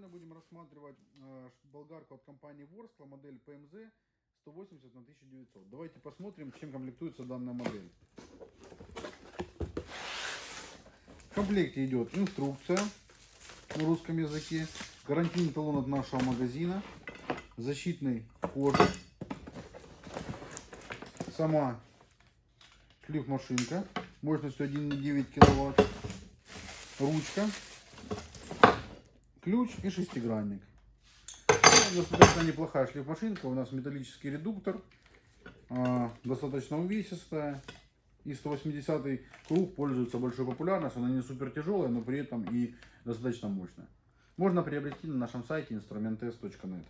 Мы будем рассматривать болгарку от компании Vorskla, модель PMZ 180 на 1900. Давайте посмотрим, чем комплектуется данная модель. В комплекте идет инструкция на русском языке, гарантийный талон от нашего магазина, защитный кожух, сама шлифмашинка мощностью 1,9 киловатт, ручка, ключ и шестигранник. Достаточно неплохая шлифмашинка, у нас металлический редуктор, достаточно увесистая. И 180 круг пользуется большой популярностью, она не супер тяжелая, но при этом и достаточно мощная. Можно приобрести на нашем сайте instrumentest.net.